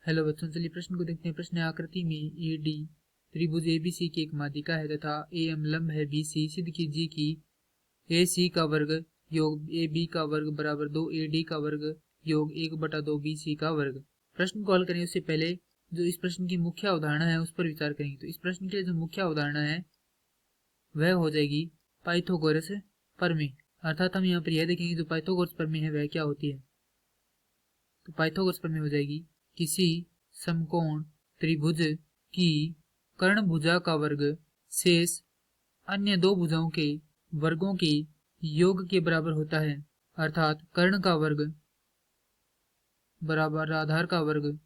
Hello बच्चों, चलिए प्रश्न को देखते हैं। प्रश्न है, आकृति में ए डी त्रिभुज एबीसी की एक माध्यिका है तथा ए एम लंब है बी सी। सिद्ध कीजिए कि ए सी का वर्ग योग ए बी का वर्ग बराबर 2 ए डी का वर्ग योग 1/2 बी सी का वर्ग। प्रश्न को हल करने उससे पहले जो इस प्रश्न की मुख्य अवधारणा है उस पर विचार करेंगे। तो इस प्रश्न के लिए जो मुख्य अवधारणा है वह हो जाएगी पाइथागोरस प्रमेय। अर्थात हम यहाँ पर यह देखेंगे जो पाइथागोरस प्रमेय है वह क्या होती है। तो पाइथागोरस प्रमेय हो जाएगी, किसी समकोण त्रिभुज की कर्ण भुजा का वर्ग शेष अन्य दो भुजाओं के वर्गों के योग के बराबर होता है। अर्थात कर्ण का वर्ग बराबर आधार का वर्ग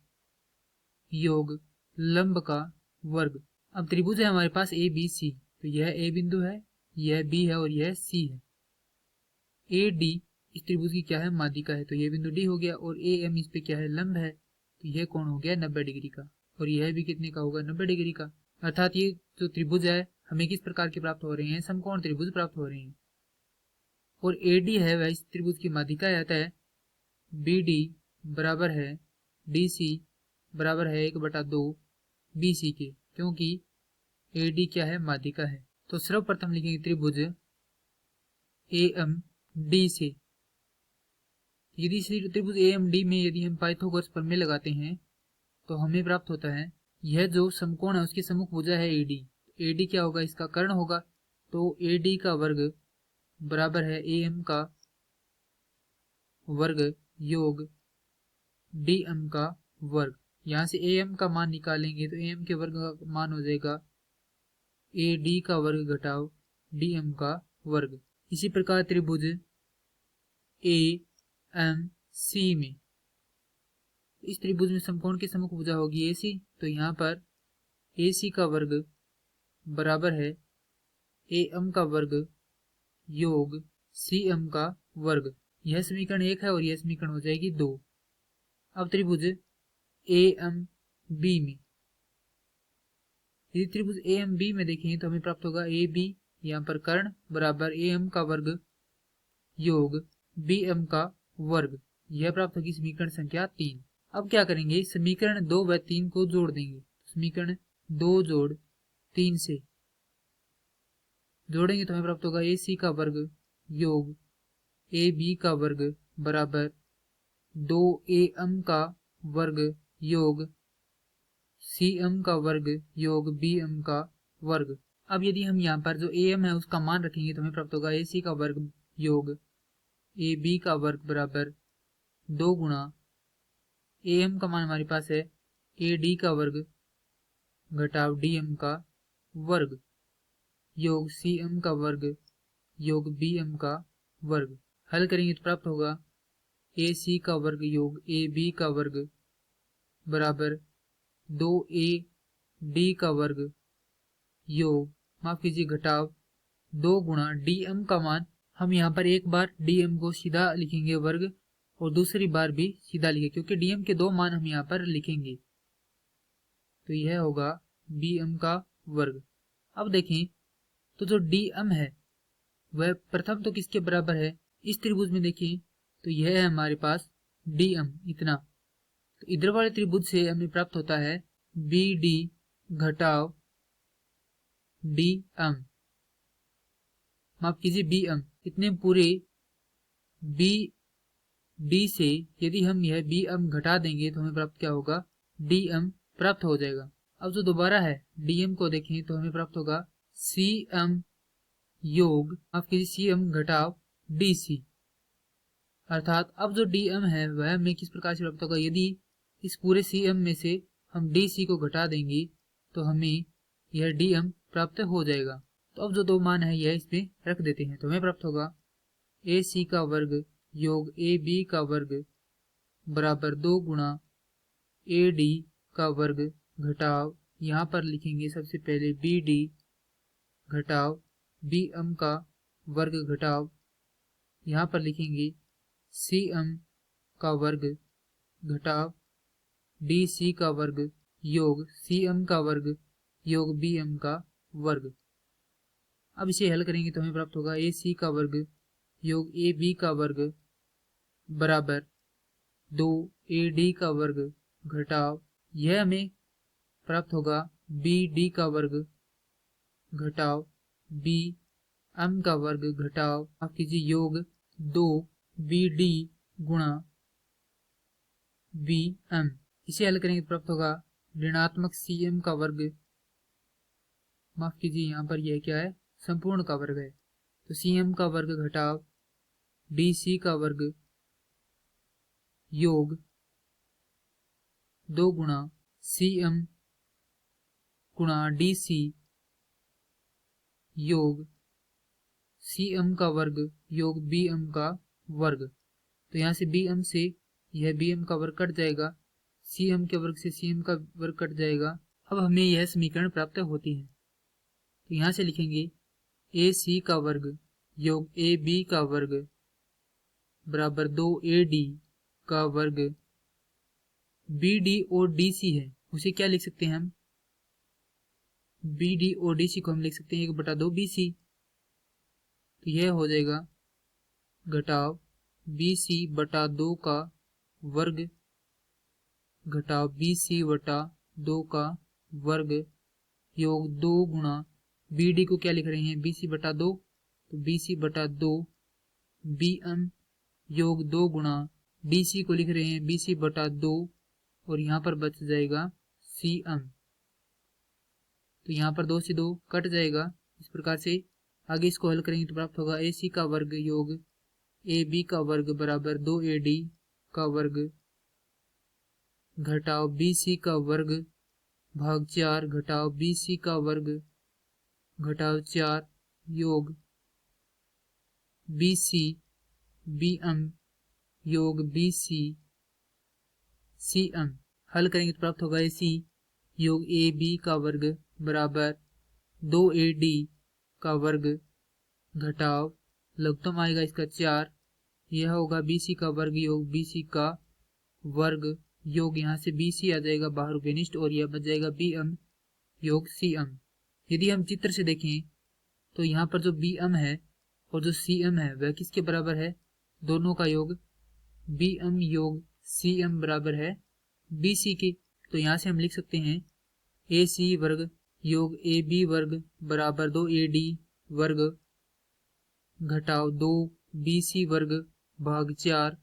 योग लंब का वर्ग। अब त्रिभुज है हमारे पास ए बी सी, तो यह ए बिंदु है, यह बी है और यह सी है। ए डी इस त्रिभुज की क्या है, माध्यिका है, तो यह बिंदु डी हो गया। और ए एम इस पे क्या है, लंब है, तो यह कोण हो गया 90 डिग्री का। और यह भी कितने का होगा, 90 डिग्री का। अर्थात ये जो त्रिभुज है हमें किस प्रकार के प्राप्त हो रहे हैं, समकोण त्रिभुज प्राप्त हो रहे हैं। और ए डी है वह इस त्रिभुज की माध्यिका आता है। बी डी बराबर है डी सी बराबर है 1/2 बी सी के, क्योंकि ए डी क्या है, माध्यिका है। तो सर्वप्रथम लिखेंगे त्रिभुज ए एम डी से। यदि त्रिभुज ए एम डी में यदि हम पाइथागोरस प्रमेय लगाते हैं तो हमें प्राप्त होता है यह जो समकोण है उसकी सम्मुख भुजा है एडी। एडी क्या होगा, इसका कर्ण होगा। तो एडी का वर्ग बराबर है ए एम का वर्ग योग डी एम का वर्ग। यहाँ से ए एम का मान निकालेंगे तो ए एम के वर्ग का मान हो जाएगा ए डी का वर्ग घटाव डी एम का वर्ग। इसी प्रकार त्रिभुज ए एम सी में, इस त्रिभुज में समकोण की सम्मुख भुजा होगी ए सी, तो यहाँ पर ए सी का वर्ग बराबर है ए एम का वर्ग योग सी एम का वर्ग। यह समीकरण 1 है और यह समीकरण हो जाएगी 2। अब त्रिभुज ए एम बी में, यदि त्रिभुज ए एम बी में देखें तो हमें प्राप्त होगा ए बी, यहाँ पर कर्ण बराबर ए एम का वर्ग योग बी एम का वर्ग। यह प्राप्त होगी समीकरण संख्या 3। अब क्या करेंगे, समीकरण 2 व 3 को जोड़ देंगे। समीकरण 2 जोड़ 3 से जोड़ेंगे तो हमें प्राप्त होगा ए सी का वर्ग योग ए बी का वर्ग बराबर 2 ए एम का वर्ग योग सी एम का वर्ग योग बी एम का वर्ग। अब यदि हम यहाँ पर जो ए एम है उसका मान रखेंगे तो हमें प्राप्त होगा ए सी का वर्ग योग ए बी का वर्ग बराबर 2 गुणा ए एम का मान हमारे पास है ए डी का वर्ग घटाव डी एम का वर्ग योग सी एम का वर्ग योग बी एम का वर्ग। हल करेंगे तो प्राप्त होगा ए सी का वर्ग योग ए बी का वर्ग बराबर 2 ए डी का वर्ग योग, माफ कीजिए, घटाव 2 गुणा डी एम का मान, हम यहाँ पर एक बार डी एम को सीधा लिखेंगे वर्ग और दूसरी बार भी सीधा लिखेंगे क्योंकि डी एम के 2 मान हम यहाँ पर लिखेंगे। तो यह होगा बी एम का वर्ग। अब देखें तो जो डी एम है वह प्रथम तो किसके बराबर है, इस त्रिभुज में देखें तो यह है हमारे पास डी एम इतना। तो इधर वाले त्रिभुज से हमें प्राप्त होता है बी डी घटाव डी एम, माफ कीजिए बी एम। इतने पूरे बी डी से यदि हम यह बी एम घटा देंगे तो हमें प्राप्त क्या होगा, डी एम प्राप्त हो जाएगा। अब जो दोबारा है डी एम को देखें तो हमें प्राप्त होगा सी एम योग, माफ कीजिए, सी एम घटाव डी सी। अर्थात अब जो डी एम है वह हमें किस प्रकार से प्राप्त होगा, यदि इस पूरे सी एम में से हम डी सी को घटा देंगे तो हमें यह डी एम प्राप्त हो जाएगा। तो अब जो 2 मान है यह इसमें रख देते हैं तो हमें प्राप्त होगा ए सी का वर्ग योग ए बी का वर्ग बराबर 2 गुणा ए डी का वर्ग घटाव, यहाँ पर लिखेंगे सबसे पहले बी डी घटाव बी एम का वर्ग घटाव, यहाँ पर लिखेंगे सी एम का वर्ग घटाव डी सी का वर्ग योग सी एम का वर्ग योग बी एम का वर्ग। अब इसे हल करेंगे तो हमें प्राप्त होगा ए सी का वर्ग योग ए बी का वर्ग बराबर 2 ए डी का वर्ग घटाव यह हमें प्राप्त होगा बी डी का वर्ग घटाव बी एम का वर्ग घटाव आप कीजिए योग 2 बी डी गुणा बी एम। इसे हल करेंगे प्राप्त होगा ऋणात्मक सी एम का वर्ग, माफ कीजिए यहाँ पर यह क्या है, संपूर्ण का वर्ग है, तो सी एम का वर्ग घटाव डी सी का वर्ग योग 2 गुणा सी एम गुणा डी सी योग सी एम का वर्ग योग बी एम का वर्ग। तो यहाँ से बी एम से यह बी एम का वर्ग कट जाएगा, सी एम के वर्ग से सी एम का वर्ग कट जाएगा। अब हमें यह समीकरण प्राप्त होती है, तो यहाँ से लिखेंगे ए सी का वर्ग योग ए बी का वर्ग बराबर 2 ए डी का वर्ग। बी डी और डी सी है, उसे क्या लिख सकते हैं हम, बी डी और डी सी को हम लिख सकते हैं 1/2 बी सी। तो यह हो जाएगा घटाव बी सी बटा 2 का वर्ग घटाव बी सी बटा 2 का वर्ग योग 2 गुणा बी डी को क्या लिख रहे हैं, बी सी बटा 2, तो बी सी बटा 2 बी एम योग 2 गुणा डी सी को लिख रहे हैं बी सी बटा 2 और यहाँ पर बच जाएगा सी एम। तो यहाँ पर 2 से 2 कट जाएगा। इस प्रकार से आगे इसको हल करेंगे तो प्राप्त होगा ए सी का वर्ग योग ए बी का वर्ग बराबर 2 ए डी का वर्ग घटाव बी सी का वर्ग भाग 4 घटाव बी सी का वर्ग घटाव 4 योग बी सी बी एम योग बी सी सी एम। हल करेंगे तो प्राप्त होगा ए सी योग ए बी का वर्ग बराबर 2 ए डी का वर्ग घटाव लघुत्तम आएगा इसका 4, यह होगा बी सी का वर्ग योग बी सी का वर्ग योग यहाँ से बी सी आ जाएगा बाहर विनिष्ट और यह बच जाएगा बी एम योग सी एम। यदि हम चित्र से देखें तो यहाँ पर जो बी एम है और जो सी एम है वह किसके बराबर है, दोनों का योग बी एम योग सी एम बराबर है बी सी के। तो यहाँ से हम लिख सकते हैं ए सी वर्ग योग ए बी वर्ग बराबर 2 ए डी वर्ग घटाव 2 बी सी वर्ग भाग 4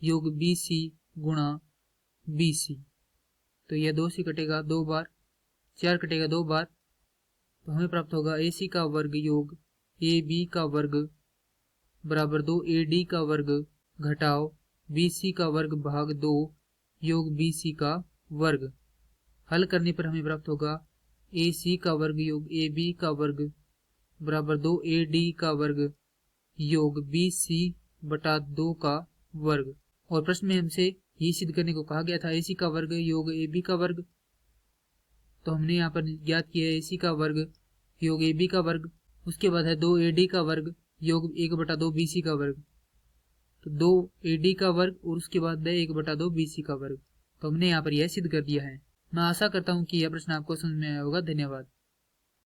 योग बी सी गुणा बी सी। तो यह 2 से कटेगा 2 बार, 4 कटेगा 2 बार, तो हमें प्राप्त होगा ए सी का वर्ग योग ए बी का वर्ग बराबर 2 ए डी का वर्ग घटाव बी सी का वर्ग भाग 2 योग बी सी का वर्ग। हल करने पर हमें प्राप्त होगा ए सी का वर्ग योग ए बी का वर्ग बराबर 2 ए डी का वर्ग योग बी सी बटा 2 का वर्ग। और प्रश्न में हमसे ये सिद्ध करने को कहा गया था ए सी का वर्ग योग ए बी का वर्ग, तो हमने यहाँ पर ज्ञात किया ए सी का वर्ग योग ए बी का वर्ग, उसके बाद है 2 ए डी का वर्ग योग 1/2 बी सी का वर्ग, तो 2 ए डी का वर्ग और उसके बाद है 1/2 बी सी का वर्ग। तो हमने यहाँ पर यह सिद्ध कर दिया है। मैं आशा करता हूँ कि यह प्रश्न आपको समझ में आया होगा। धन्यवाद।